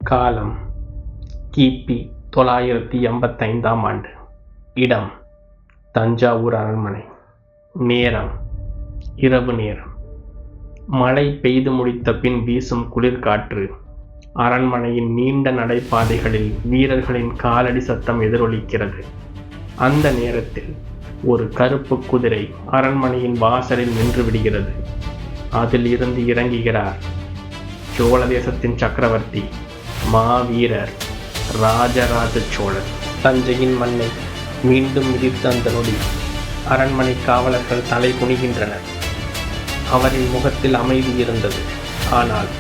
காலம் கிபி 985ஆம் ஆண்டு. இடம் தஞ்சாவூர் அரண்மனை. நேரம் இரவு நேரம். மழை பெய்து முடித்த பின் வீசும் குளிர்காற்று அரண்மனையின் நீண்ட நடைபாதைகளில் வீரர்களின் காலடி சத்தம் எதிரொலிக்கிறது. அந்த நேரத்தில் ஒரு கருப்பு குதிரை அரண்மனையின் வாசலில் நின்று விடுகிறது. அதில் இருந்து இறங்குகிறார் சோழ தேசத்தின் சக்கரவர்த்தி, மாவீரர் ராஜராஜ சோழன். தஞ்சையின் மண்ணை மீண்டும் மிதித்த அந்த நொடி அரண்மனை காவலர்கள் தலை குனிகின்றனர். அவரின் முகத்தில் அமைதி இருந்தது, ஆனால்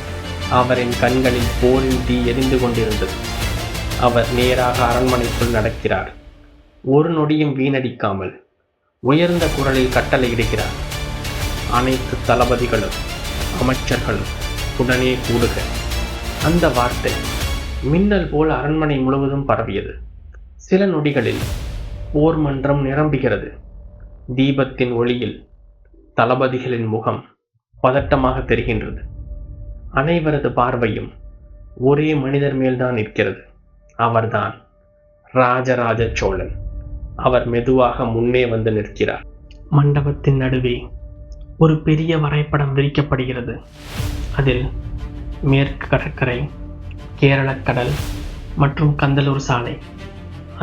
அவரின் கண்களில் போரின் தீ எரிந்து கொண்டிருந்தது. அவர் நேராக அரண்மனைக்குள் நடக்கிறார். ஒரு நொடியும் வீணடிக்காமல் உயர்ந்த குரலில் கட்டளையிடுகிறார். அனைத்து தளபதிகளும் அமைச்சர்களும் உடனே கூடுக. அந்த வார்த்தை மின்னல் போல் அரண்மனை முழுவதும் பரவியது. சில நொடிகளில் போர் மன்றம் நிரம்புகிறது. தீபத்தின் ஒளியில் தளபதிகளின் முகம் பதட்டமாக தெரிகின்றது. அனைவரது பார்வையும் ஒரே மனிதர் மேல்தான் நிற்கிறது. அவர்தான் ராஜராஜ சோழன். அவர் மெதுவாக முன்னே வந்து நிற்கிறார். மண்டபத்தின் நடுவே ஒரு பெரிய வரைபடம் விரிக்கப்படுகிறது. அதில் மேற்கு கடற்கரை, கேரளக்கடல் மற்றும் கந்தலூர் சாலை.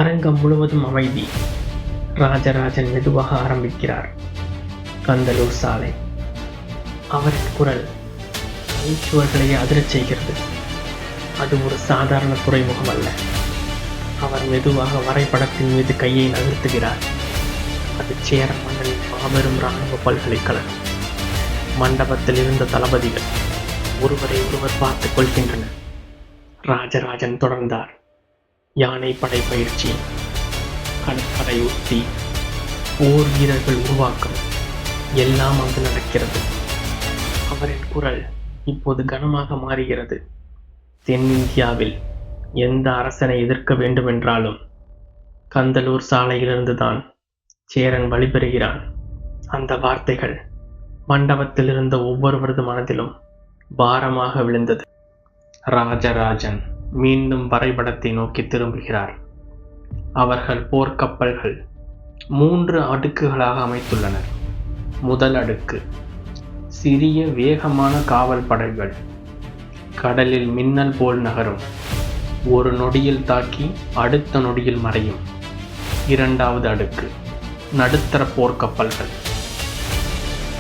அரங்கம் முழுவதும் அமைதி. ராஜராஜன் மெதுவாக ஆரம்பிக்கிறார். கந்தலூர் சாலை. அவரின் குரல் சுவர்களையே அதிரச் செய்கிறது. அது ஒரு சாதாரண துறைமுகம் அல்ல. அவர் மெதுவாக வரைபடத்தின் மீது கையை நகர்த்துகிறார். அது சேர மன்னனின் மாபெரும் இராணுவ பல்கலைக்கழகம். மண்டபத்தில் இருந்த தளபதிகள் ஒருவரை ஒருவர் பார்த்துக் கொள்கின்றனர். ராஜராஜன் தொடர்ந்தார். யானை படை பயிற்சி, கடற்படை உத்தி, போர் வீரர்கள் உருவாக்கம் எல்லாம் அங்கு நடக்கிறது. அவரின் குரல் இப்போது கனமாக மாறுகிறது. தென்னிந்தியாவில் எந்த அரசனை எதிர்க்க வேண்டுமென்றாலும் கந்தலூர் சாலையிலிருந்துதான் சேரன் வழிபெறுகிறான். அந்த வார்த்தைகள் மண்டபத்தில் இருந்த ஒவ்வொருவரது மனதிலும் பாரமாக விழுந்தது. ராஜராஜன் மீண்டும் வரைபடத்தை நோக்கி திரும்புகிறார். அவர்கள் போர்க்கப்பல்கள் 3 அடுக்குகளாக அமைத்துள்ளனர். முதல் அடுக்கு சிறிய வேகமான காவல் படைகள், கடலில் மின்னல் போல் நகரும். ஒரு நொடியில் தாக்கி அடுத்த நொடியில் மறையும். இரண்டாவது அடுக்கு நடுத்தர போர்க்கப்பல்கள்.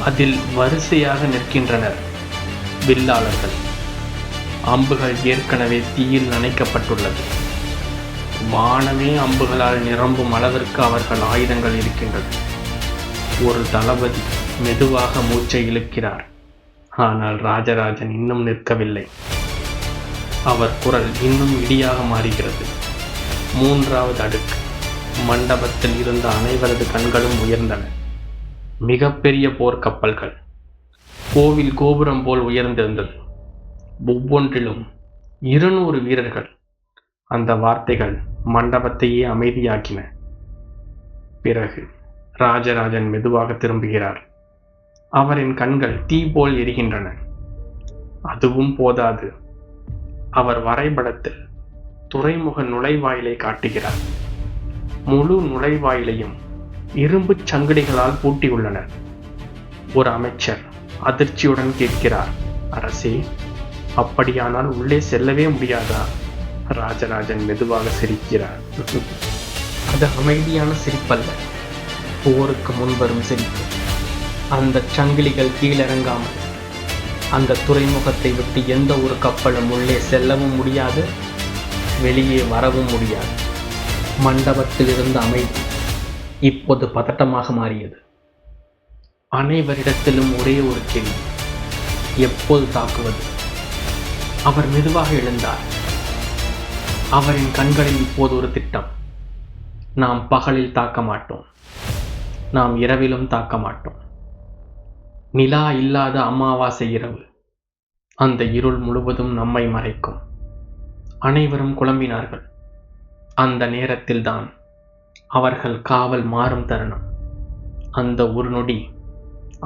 அதில் வரிசையாக நிற்கின்றனர் வில்லாளர்கள். அம்புகள் ஏற்கனவே தீயில் நனைக்கப்பட்டுள்ளது. வானமே அம்புகளால் நிரம்பும் அளவிற்கு அவர்கள் ஆயுதங்கள் இருக்கின்றது. ஒரு தளபதி மெதுவாக மூச்சை இழுக்கிறார். ஆனால் ராஜராஜன் இன்னும் நிற்கவில்லை. அவர் குரல் இன்னும் இடியாக மாறுகிறது. மூன்றாவது அடுக்கு. மண்டபத்தில் இருந்த அனைவரது கண்களும் உயர்ந்தன. மிகப்பெரிய போர்க்கப்பல்கள் கோவில் கோபுரம் போல் உயர்ந்திருந்தது. ஒவ்வொன்றிலும் 200 வீரர்கள். அந்த வார்த்தைகள் மண்டபத்தையே அமைதியாக்கின. பிறகு ராஜராஜன் மெதுவாக திரும்புகிறார். அவரின் கண்கள் தீ போல் எரிகின்றன. அதுவும் போதாது. அவர் வரைபடத்தில் துறைமுக நுழைவாயிலை காட்டுகிறார். முழு நுழைவாயிலையும் இரும்பு சங்கிலிகளால் பூட்டியுள்ளனர். ஒரு அமைச்சர் அதிர்ச்சியுடன் கேட்கிறார், அரசே, அப்படியானால் உள்ளே செல்லவே முடியாதா? ராஜராஜன் மெதுவாக சிரிக்கிறார். அது அமைதியான சிரிப்பல்ல, போருக்கு முன்வரும் சிரிப்பு. அந்த சங்கிலிகள் கீழிறங்காமல் அந்த துறைமுகத்தை விட்டு எந்த ஒரு கப்பலும் உள்ளே செல்லவும் முடியாது, வெளியே வரவும் முடியாது. மண்டபத்தில் இருந்த அமைதி இப்போது பதட்டமாக மாறியது. அனைவரிடத்திலும் ஒரே ஒரு கேள்வி, எப்போது தாக்குவது? அவர் மெதுவாக எழுந்தார். அவரின் கண்களில் இப்போது ஒரு திட்டம். நாம் பகலில் தாக்க மாட்டோம், நாம் இரவிலும் தாக்க மாட்டோம். நிலா இல்லாத அமாவாசை இரவு. அந்த இருள் முழுவதும் நம்மை மறைக்கும். அனைவரும் குழம்பினார்கள். அந்த நேரத்தில்தான் அவர்கள் காவல் மாறும் தருணம். அந்த ஒரு நொடி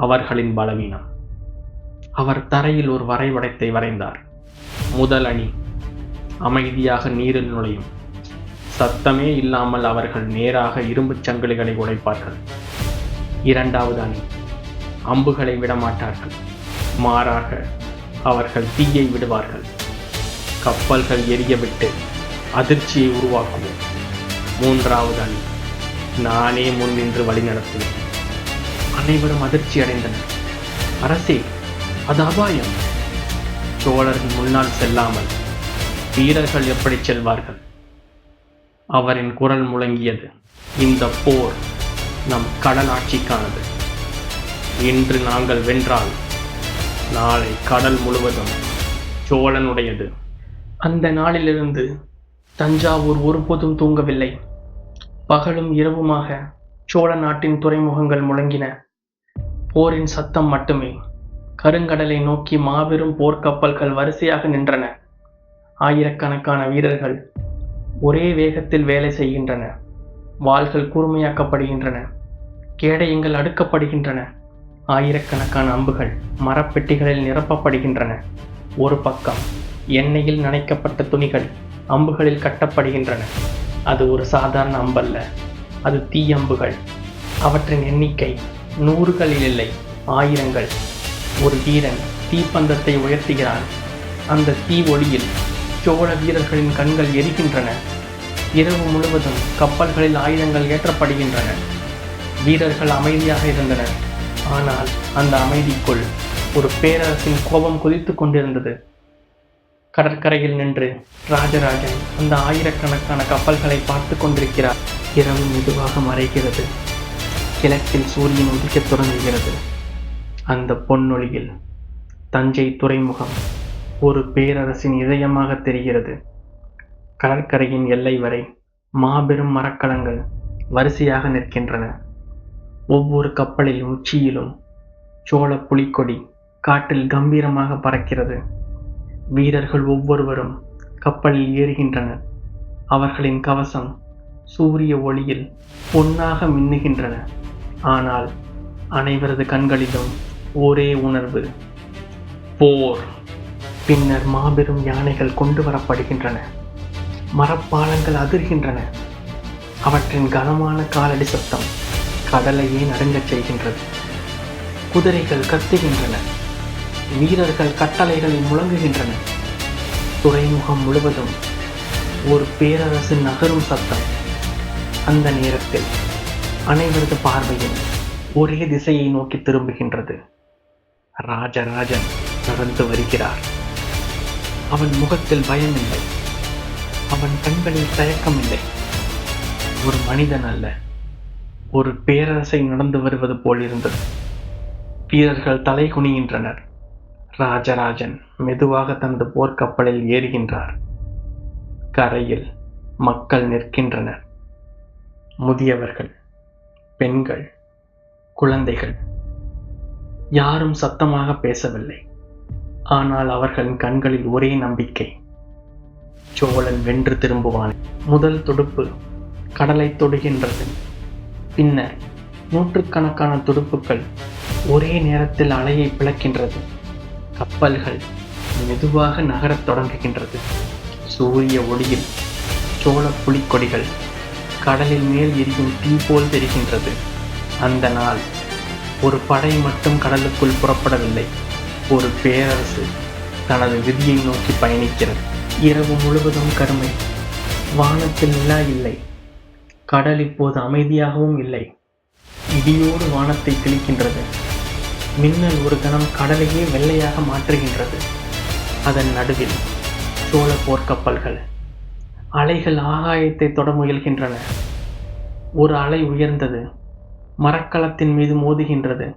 அவர்களின் பலவீனம். அவர் தரையில் ஒரு வரைபடத்தை வரைந்தார். முதல் அணி அமைதியாக நீரில் நுழையும். சத்தமே இல்லாமல் அவர்கள் நேராக இரும்புச் சங்கிலிகளை உடைப்பார்கள். இரண்டாவது அணி அம்புகளை விடமாட்டார்கள். மாறாக அவர்கள் தீயை விடுவார்கள். கப்பல்கள் எரியவிட்டு அதிர்ச்சியை உருவாக்குவோம். மூன்றாவது அணி நானே முன் நின்று வழிநடத்துவேன். அனைவரும் அதிர்ச்சி அடைந்தனர். அரசே, அது அபாயம். சோழரின் முன்னால் செல்லாமல் வீரர்கள் எப்படி செல்வார்கள்? அவரின் குரல் முழங்கியது. இந்த போர் நம் கடல் ஆட்சிக்கானது. இன்று நாங்கள் வென்றால் நாளை கடல் முழுவதும் சோழனுடையது. அந்த நாளிலிருந்து தஞ்சாவூர் ஒருபோதும் தூங்கவில்லை. பகலும் இரவுமாக சோழ நாட்டின் துறைமுகங்கள் முழங்கின. போரின் சத்தம் மட்டுமே. கருங்கடலை நோக்கி மாபெரும் போர்க்கப்பல்கள் வரிசையாக நின்றன. ஆயிரக்கணக்கான வீரர்கள் ஒரே வேகத்தில் வேலை செய்கின்றன. வாள்கள் கூர்மையாக்கப்படுகின்றன. கேடயங்கள் அடுக்கப்படுகின்றன. ஆயிரக்கணக்கான அம்புகள் மரப்பெட்டிகளில் நிரப்பப்படுகின்றன. ஒரு பக்கம் எண்ணெயில் நனைக்கப்பட்ட துணிகள் அம்புகளில் கட்டப்படுகின்றன. அது ஒரு சாதாரண அம்பல்ல, அது தீயம்புகள். அவற்றின் எண்ணிக்கை 100களில் இல்லை, 1000கள். ஒரு வீரன் தீப்பந்தத்தை உயர்த்துகிறான். அந்த தீ ஒளியில் சோழ வீரர்களின் கண்கள் எரிகின்றன. இரவு முழுவதும் கப்பல்களில் ஆயுதங்கள் ஏற்றப்படுகின்றன. வீரர்கள் அமைதியாக இருந்தனர். ஆனால் அந்த அமைதிக்குள் ஒரு பேரரசின் கோபம் கொதித்துக் கொண்டிருந்தது. கடற்கரையில் நின்று ராஜராஜன் அந்த ஆயிரக்கணக்கான கப்பல்களை பார்த்து கொண்டிருக்கிறார். இரவு மெதுவாக மறைகிறது. கிழக்கில் சூரியன் உதிக்கத் தொடங்குகிறது. அந்த பொன்னொளியில் தஞ்சை துறைமுகம் ஒரு பேரரசின் இதயமாக தெரிகிறது. கடற்கரையின் எல்லை வரை மாபெரும் மரக்கலங்கள் வரிசையாக நிற்கின்றன. ஒவ்வொரு கப்பலின் உச்சியிலும் சோழ புலிக்கொடி காற்றில் கம்பீரமாக பறக்கிறது. வீரர்கள் ஒவ்வொருவரும் கப்பலில் ஏறுகின்றனர். அவர்களின் கவசம் சூரிய ஒளியில் பொன்னாக மின்னுகின்றன. ஆனால் அனைவரது கண்களிலும் ஒரே உணர்வு, போர். பின்னர் மாபெரும் யானைகள் கொண்டு வரப்படுகின்றன. மரப்பாலங்கள் அதிர்கின்றன. அவற்றின் கனமான காலடி சத்தம் கடலையே நடுங்கச் செய்கின்றது. குதிரைகள் கத்துகின்றன. வீரர்கள் கட்டளைகளை முழங்குகின்றன. துறைமுகம் முழுவதும் ஒரு பேரரசு நகரும் சத்தம். அந்த நேரத்தில் அனைவரது பார்வையும் ஒரே திசையை நோக்கி திரும்புகின்றது. ராஜராஜன் நடந்து வருகிறார். அவன் முகத்தில் பயமில்லை. அவன் கண்களில் தயக்கமில்லை. ஒரு மனிதன் அல்ல, ஒரு பேரரசை நடந்து வருவது போல் இருந்தது. வீரர்கள் தலை குனிகின்றனர். ராஜராஜன் மெதுவாக தனது போர்க்கப்பலில் ஏறுகின்றார். கரையில் மக்கள் நிற்கின்றனர். முதியவர்கள், பெண்கள், குழந்தைகள். யாரும் சத்தமாக பேசவில்லை. ஆனால் அவர்களின் கண்களில் ஒரே நம்பிக்கை. சோழன் வென்று திரும்புவான். முதல் துடுப்பு கடலை தொடுகின்றது. பின்னர் நூற்றுக்கணக்கான துடுப்புகள் ஒரே நேரத்தில் அலையை பிளக்கின்றது. கப்பல்கள் மெதுவாக நகரத் தொடங்குகின்றது. சூரிய ஒளியில் சோழ புலிக்கொடிகள் கடலில் மேல் எரியும் தீ போல் தெரிகின்றது. அந்த நாள் ஒரு படை மட்டும் கடலுக்குள் புறப்படவில்லை. ஒரு பேரரசு தனது விதியை நோக்கி பயணிக்கிறது. இரவு முழுவதும் கருமை. வானத்தில் நிலா இல்லை. கடல் இப்போது அமைதியாகவும் இல்லை. இடியோடு வானத்தை கிழிக்கின்றது. மின்னல் ஒரு கணம் கடலையே வெள்ளையாக மாற்றுகின்றது. அதன் நடுவில் சோழ போர்க்கப்பல்கள். அலைகள் ஆகாயத்தை தொட முயல்கின்றன. ஒரு அலை உயர்ந்தது. மரக்கலத்தின் மீது மோதுகின்றது.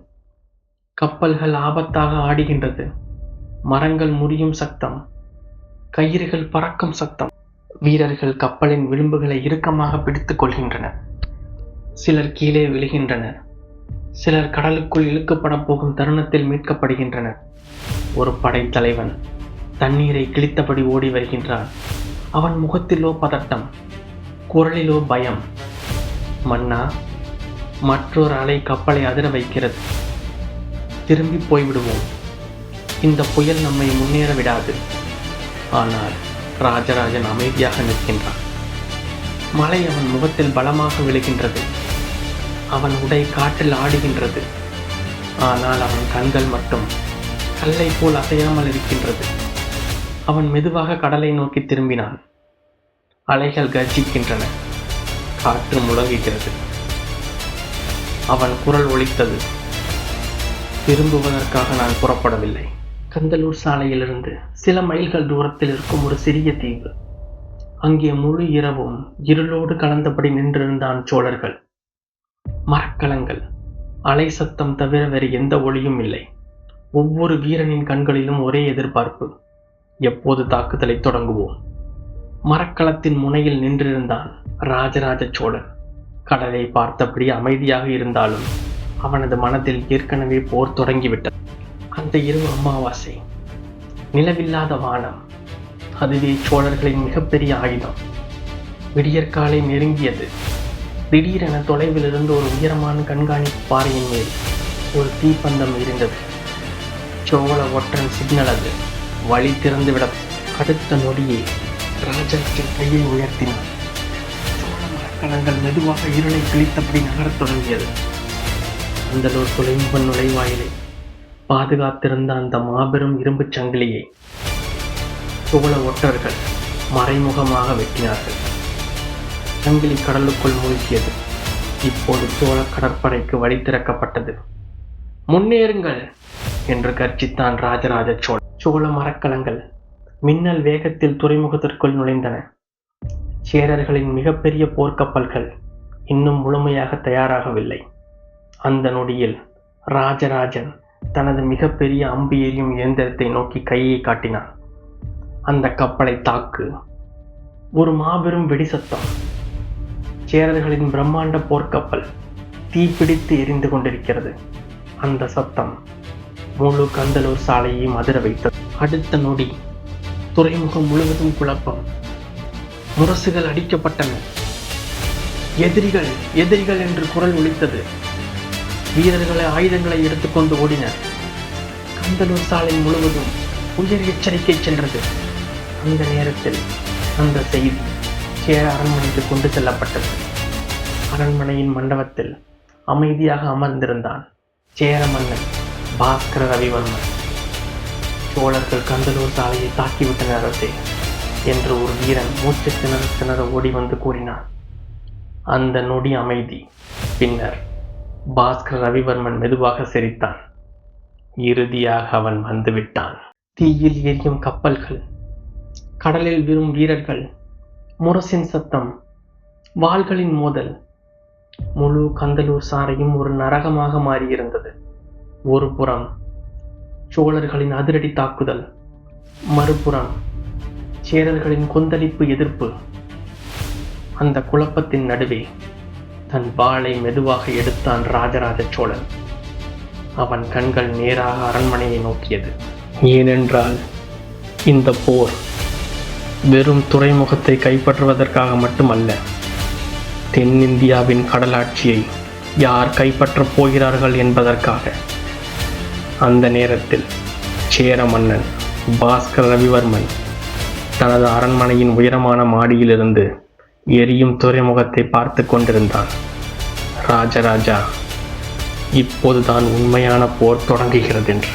கப்பல்கள் ஆபத்தாக ஆடுகின்றது. மரங்கள் முறியும் சத்தம். கயிறுகள் பறக்கும் சத்தம். வீரர்கள் கப்பலின் விளிம்புகளை இறுக்கமாக பிடித்துக் கொள்கின்றனர். சிலர் கீழே விழுகின்றனர். சிலர் கடலுக்குள் இழுக்கப்பட போகும் தருணத்தில் மீட்கப்படுகின்றனர். ஒரு படைத்தலைவன் தண்ணீரை கிழித்தபடி ஓடி வருகின்றான். அவன் முகத்திலோ பதட்டம், குரலிலோ பயம். மன்னா, மற்றொரு அலை கப்பலை அதிர வைக்கிறது. திரும்பி போய்விடுவோம். இந்த புயல் நம்மை முன்னேற விடாது. ஆனால் ராஜராஜன் அமைதியாக நிற்கின்றான். மழை அவன் முகத்தில் பலமாக விழுகின்றது. அவன் உடை காற்றில் ஆடுகின்றது. ஆனால் அவன் கண்கள் மட்டும் கல்லை போல் அசையாமல் இருக்கின்றது. அவன் மெதுவாக கடலை நோக்கி திரும்பினான். அலைகள் கர்ஜிக்கின்றன. காற்று முழங்குகிறது. அவன் குரல் ஒலித்தது. திரும்புவதற்காக நான் புறப்படவில்லை. கந்தலூர் சாலையிலிருந்து சில மைல்கள் தூரத்தில் இருக்கும் ஒரு சிறிய தீவு. அங்கே முழு இரவும் இருளோடு கலந்தபடி நின்றிருந்தான் சோழர்கள். மரக்கலங்கள், அலை சத்தம் தவிர வேறு எந்த ஒளியும் இல்லை. ஒவ்வொரு வீரனின் கண்களிலும் ஒரே எதிர்பார்ப்பு. எப்போது தாக்குதலை தொடங்குவோம்? மரக்கலத்தின் முனையில் நின்றிருந்தான் ராஜராஜ சோழன். கடலை பார்த்தபடி அமைதியாக இருந்தாலும் அவனது மனதில் ஏற்கனவே போர் தொடங்கிவிட்டது. அந்த இரவு அமாவாசை. நிலவில்லாத வானம். அதுவே சோழர்களின் மிகப்பெரிய ஆயுதம். விடியற்காலை நெருங்கியது. திடீரென தொலைவில் இருந்து ஒரு உயரமான கண்காணிப்பு பாறையின் மேல் ஒரு தீப்பந்தம் எரிந்தது. சோழ ஒற்றன் சிக்னல் அது. வழி திறந்துவிட அடுத்த நொடியே ராஜாவின் கையை உயர்த்தினார். சோழ மரக்கலங்கள் மெதுவாக இருளை கிழித்தபடி நகரத் தொடங்கியது. கந்தலூர் துறைமுக நுழைவாயிலை பாதுகாத்திருந்த அந்த மாபெரும் இரும்புச் சங்கிலியை சோழ ஒற்றர்கள் மறைமுகமாக வெட்டினார்கள். சங்கிலி கடலுக்குள் மூழ்கியது. இப்போது சோழ கடற்படைக்கு வழி திறக்கப்பட்டது. முன்னேறுங்கள் என்று கர்ஜித்தான் ராஜராஜ சோழன். சோழ மரக்கலங்கள் மின்னல் வேகத்தில் துறைமுகத்திற்குள் நுழைந்தன. சேரர்களின் மிகப்பெரிய போர்க்கப்பல்கள் இன்னும் முழுமையாக தயாராகவில்லை. அந்த நொடியில் ராஜராஜன் தனது மிகப்பெரிய அம்பு எறியும் இயந்திரத்தை நோக்கி கையை காட்டினான். அந்த கப்பலை தாக்கு. ஒரு மாபெரும் வெடி சத்தம். சேரர்களின் பிரம்மாண்ட போர்க்கப்பல் தீப்பிடித்து எரிந்து கொண்டிருக்கிறது. அந்த சத்தம் முழு கந்தலூர் சாலையை அதிர வைத்தது. அடுத்த நொடி துறைமுகம் முழுவதும் குழப்பம். முரசுகள் அடிக்கப்பட்டன. எதிரிகள் எதிரிகள் என்று குரல் ஒலித்தது. வீரர்களை ஆயுதங்களை எடுத்துக்கொண்டு ஓடினர். கந்தலூர் சாலை முழுவதும் உயர் எச்சரிக்கை சென்றது. அந்த நேரத்தில் அந்த செய்தி சேர அரண்மனைக்கு கொண்டு செல்லப்பட்டது. அரண்மனையின் மண்டபத்தில் அமைதியாக அமர்ந்திருந்தான் சேர மன்னன் பாஸ்கர ரவிவர்மன். சோழர்கள் கந்தலூர் சாலையை தாக்கிவிட்டனர் அரசே என்று ஒரு வீரன் மூச்சு திணற ஓடி வந்து கூறினான். அந்த நொடி அமைதி. பின்னர் பாஸ்கர ரவிவர்மன் மெதுவாக சிரித்தான். இறுதியாக அவன் வந்துவிட்டான். தீயில் எரியும் கப்பல்கள், கடலில் விழும் வீரர்கள், முரசின் சத்தம், வாள்களின் மோதல். முழு கந்தலூர் சாலையும் ஒரு நரகமாக மாறியிருந்தது. ஒரு புறம் சோழர்களின் அதிரடி தாக்குதல், மறுபுறம் சேரர்களின் கொந்தளிப்பு எதிர்ப்பு. அந்த குழப்பத்தின் நடுவே தன் வாளை மெதுவாக எடுத்தான் ராஜராஜ சோழன். அவன் கண்கள் நேராக அரண்மனையை நோக்கியது. ஏனென்றால் இந்த போர் வெறும் துறைமுகத்தை கைப்பற்றுவதற்காக மட்டுமல்ல, தென்னிந்தியாவின் கடலாட்சியை யார் கைப்பற்றப் போகிறார்கள் என்பதற்காக. அந்த நேரத்தில் சேர மன்னன் பாஸ்கர ரவிவர்மன் தனது அரண்மனையின் உயரமான மாடியிலிருந்து எரியும் துறைமுகத்தை பார்த்து கொண்டிருந்தான். ராஜராஜா, இப்போதுதான் உண்மையான போர் தொடங்குகிறது என்று.